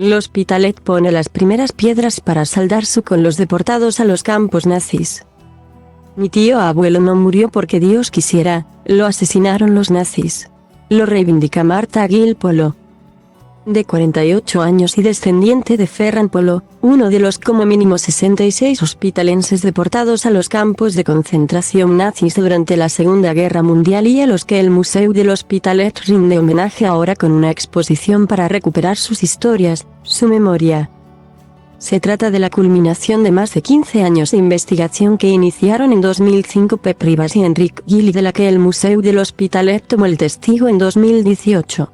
L'Hospitalet pone las primeras piedras para saldar con los deportados a los campos nazis. Mi tío abuelo no murió porque Dios quisiera, lo asesinaron los nazis. Lo reivindica Marta Gil Polo, de 48 años y descendiente de Ferran Polo, uno de los como mínimo 66 hospitalenses deportados a los campos de concentración nazis durante la Segunda Guerra Mundial y a los que el Museu de l'Hospitalet rinde homenaje ahora con una exposición para recuperar sus historias, su memoria. Se trata de la culminación de más de 15 años de investigación que iniciaron en 2005 Pep Ribas y Enric Gil y de la que el Museu de l'Hospitalet tomó el testigo en 2018.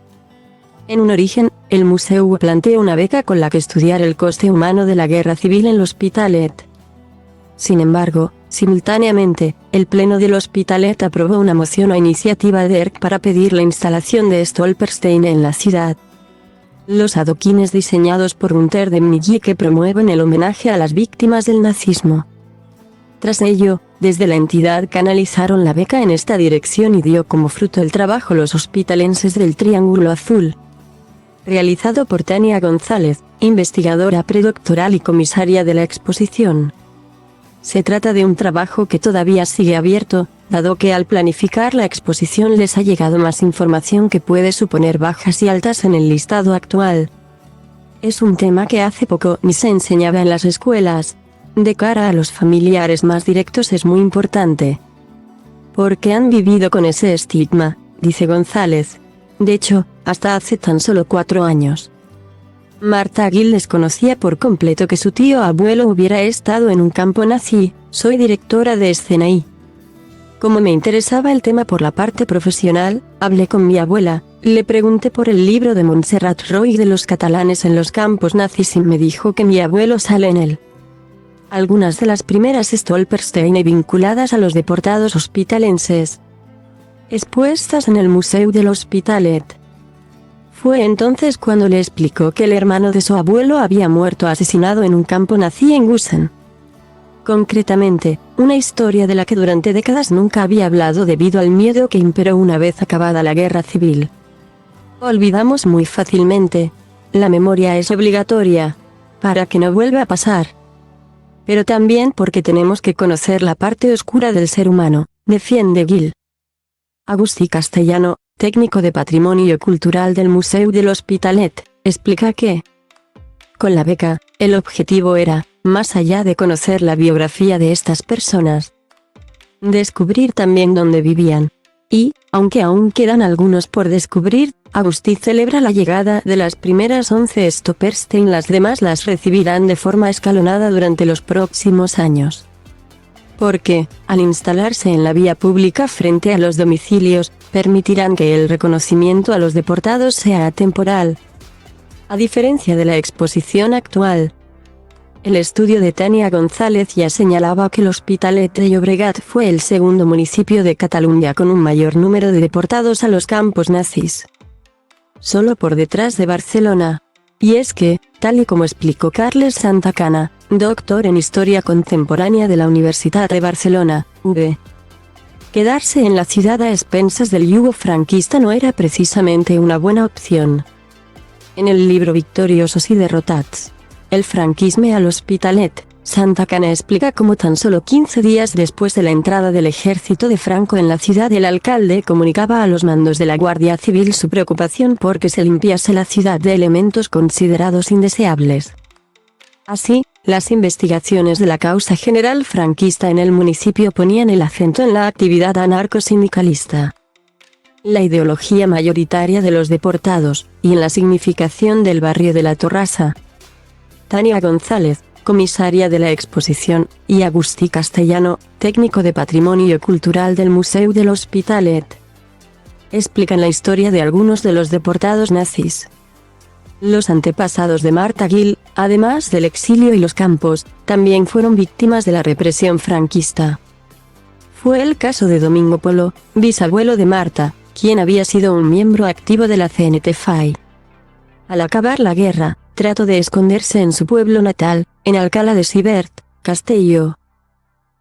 En un origen, el museu planteó una beca con la que estudiar el coste humano de la guerra civil en l'Hospitalet. Sin embargo, simultáneamente, el Pleno de l'Hospitalet aprobó una moción a iniciativa de ERC para pedir la instalación de Stolpersteine en la ciudad. Los adoquines diseñados por Gunter de Mnighi que promueven el homenaje a las víctimas del nazismo. Tras ello, desde la entidad canalizaron la beca en esta dirección y dio como fruto el trabajo los hospitalenses del Triángulo Azul, realizado por Tania González, investigadora predoctoral y comisaria de la exposición. Se trata de un trabajo que todavía sigue abierto, dado que al planificar la exposición les ha llegado más información que puede suponer bajas y altas en el listado actual. Es un tema que hace poco ni se enseñaba en las escuelas. De cara a los familiares más directos es muy importante, porque han vivido con ese estigma, dice González. De hecho, hasta hace tan solo 4 años. Marta Gil desconocía por completo que su tío abuelo hubiera estado en un campo nazi. Soy directora de escena y, como me interesaba el tema por la parte profesional, hablé con mi abuela, le pregunté por el libro de Montserrat Roig de los catalanes en los campos nazis y me dijo que mi abuelo sale en él. Algunas de las primeras Stolpersteine vinculadas a los deportados hospitalenses, expuestas en el Museu de l'Hospitalet. Fue entonces cuando le explicó que el hermano de su abuelo había muerto asesinado en un campo nazi en Gusen. Concretamente, una historia de la que durante décadas nunca había hablado debido al miedo que imperó una vez acabada la guerra civil. Olvidamos muy fácilmente. La memoria es obligatoria, para que no vuelva a pasar. Pero también porque tenemos que conocer la parte oscura del ser humano, defiende Gil. Agustí Castellano, técnico de Patrimonio Cultural del Museu de l'Hospitalet, explica que, con la beca, el objetivo era, más allá de conocer la biografía de estas personas, descubrir también dónde vivían. Y, aunque aún quedan algunos por descubrir, Agustí celebra la llegada de las primeras 11 Stolpersteine, las demás las recibirán de forma escalonada durante los próximos años. Porque, al instalarse en la vía pública frente a los domicilios, permitirán que el reconocimiento a los deportados sea atemporal. A diferencia de la exposición actual, el estudio de Tania González ya señalaba que l'Hospitalet de Llobregat fue el segundo municipio de Cataluña con un mayor número de deportados a los campos nazis, solo por detrás de Barcelona. Y es que, tal y como explicó Carles Santacana, doctor en Historia Contemporánea de la Universitat de Barcelona, UB, quedarse en la ciudad a expensas del yugo franquista no era precisamente una buena opción. En el libro Victoriosos y derrotats, el franquisme a l'Hospitalet, Santacana explica cómo tan solo 15 días después de la entrada del ejército de Franco en la ciudad el alcalde comunicaba a los mandos de la Guardia Civil su preocupación por que se limpiase la ciudad de elementos considerados indeseables. Así, las investigaciones de la causa general franquista en el municipio ponían el acento en la actividad anarcosindicalista, la ideología mayoritaria de los deportados, y en la significación del barrio de la Torrassa. Tania González, comisaria de la exposición, y Agustí Castellano, técnico de Patrimonio Cultural del Museu de l'Hospitalet, explican la historia de algunos de los deportados nazis. Los antepasados de Marta Gil, además del exilio y los campos, también fueron víctimas de la represión franquista. Fue el caso de Domingo Polo, bisabuelo de Marta, quien había sido un miembro activo de la CNT-FAI. Al acabar la guerra, trató de esconderse en su pueblo natal, en Alcalá de Xivert, Castelló.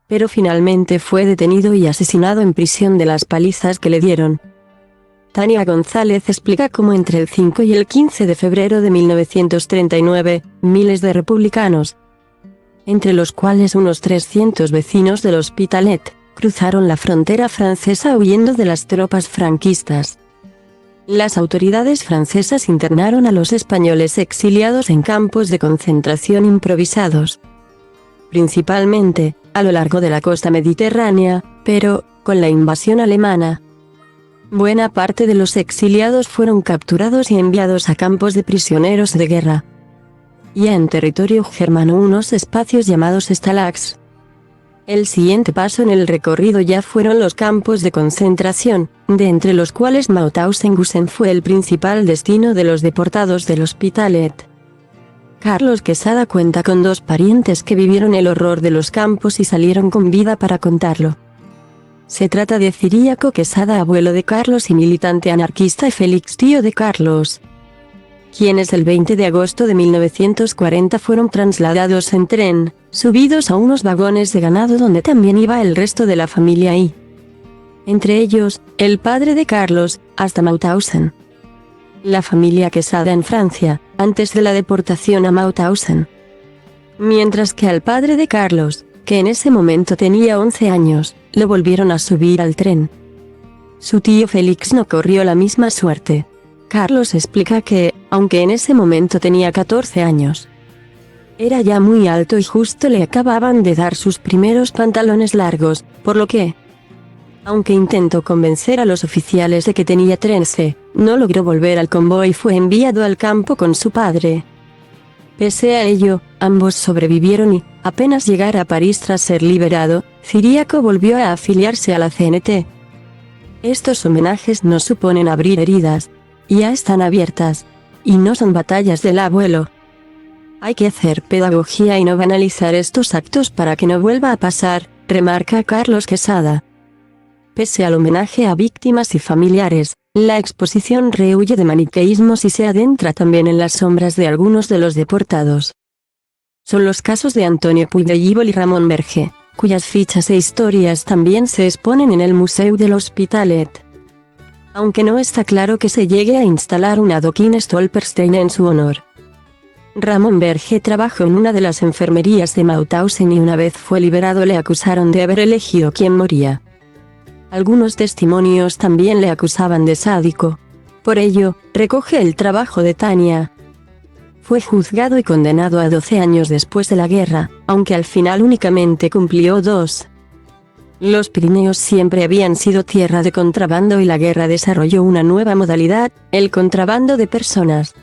Pero finalmente fue detenido y asesinado en prisión de las palizas que le dieron. Tania González explica cómo entre el 5 y el 15 de febrero de 1939, miles de republicanos, entre los cuales unos 300 vecinos del Hospitalet, cruzaron la frontera francesa huyendo de las tropas franquistas. Las autoridades francesas internaron a los españoles exiliados en campos de concentración improvisados, principalmente a lo largo de la costa mediterránea, pero, con la invasión alemana, buena parte de los exiliados fueron capturados y enviados a campos de prisioneros de guerra. Ya en territorio germano unos espacios llamados Stalags. El siguiente paso en el recorrido ya fueron los campos de concentración, de entre los cuales Mauthausen-Gusen fue el principal destino de los deportados del Hospitalet. Carlos Quesada cuenta con dos parientes que vivieron el horror de los campos y salieron con vida para contarlo. Se trata de Ciríaco Quesada, abuelo de Carlos y militante anarquista, y Félix, tío de Carlos, quienes el 20 de agosto de 1940 fueron trasladados en tren, subidos a unos vagones de ganado donde también iba el resto de la familia y, entre ellos, el padre de Carlos, hasta Mauthausen. La familia Quesada en Francia, antes de la deportación a Mauthausen. Mientras que al padre de Carlos, que en ese momento tenía 11 años, lo volvieron a subir al tren. Su tío Félix no corrió la misma suerte. Carlos explica que, aunque en ese momento tenía 14 años, era ya muy alto y justo le acababan de dar sus primeros pantalones largos, por lo que, aunque intentó convencer a los oficiales de que tenía trense, no logró volver al convoy y fue enviado al campo con su padre. Pese a ello, ambos sobrevivieron y, apenas llegar a París tras ser liberado, Ciríaco volvió a afiliarse a la CNT. Estos homenajes no suponen abrir heridas, ya están abiertas, y no son batallas del abuelo. Hay que hacer pedagogía y no banalizar estos actos para que no vuelva a pasar, remarca Carlos Quesada. Pese al homenaje a víctimas y familiares, la exposición rehuye de maniqueísmos y se adentra también en las sombras de algunos de los deportados. Son los casos de Antonio Puig de Gíbol y Ramón Berge, cuyas fichas e historias también se exponen en el Museu del Hospitalet. Aunque no está claro que se llegue a instalar un adoquín Stolperstein en su honor. Ramón Berge trabajó en una de las enfermerías de Mauthausen y una vez fue liberado le acusaron de haber elegido quién moría. Algunos testimonios también le acusaban de sádico. Por ello, recoge el trabajo de Tania. Fue juzgado y condenado a 12 años después de la guerra, aunque al final únicamente cumplió 2. Los Pirineos siempre habían sido tierra de contrabando y la guerra desarrolló una nueva modalidad, el contrabando de personas,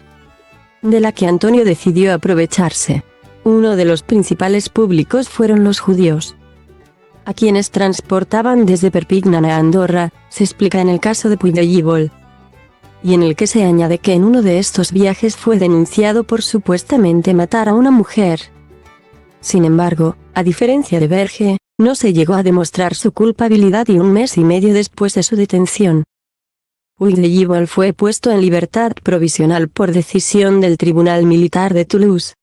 de la que Antonio decidió aprovecharse. Uno de los principales públicos fueron los judíos, a quienes transportaban desde Perpignan a Andorra, se explica en el caso de Puig de Gíbol, y en el que se añade que en uno de estos viajes fue denunciado por supuestamente matar a una mujer. Sin embargo, a diferencia de Berge, no se llegó a demostrar su culpabilidad y un mes y medio después de su detención, Puig de Gíbol fue puesto en libertad provisional por decisión del Tribunal Militar de Toulouse.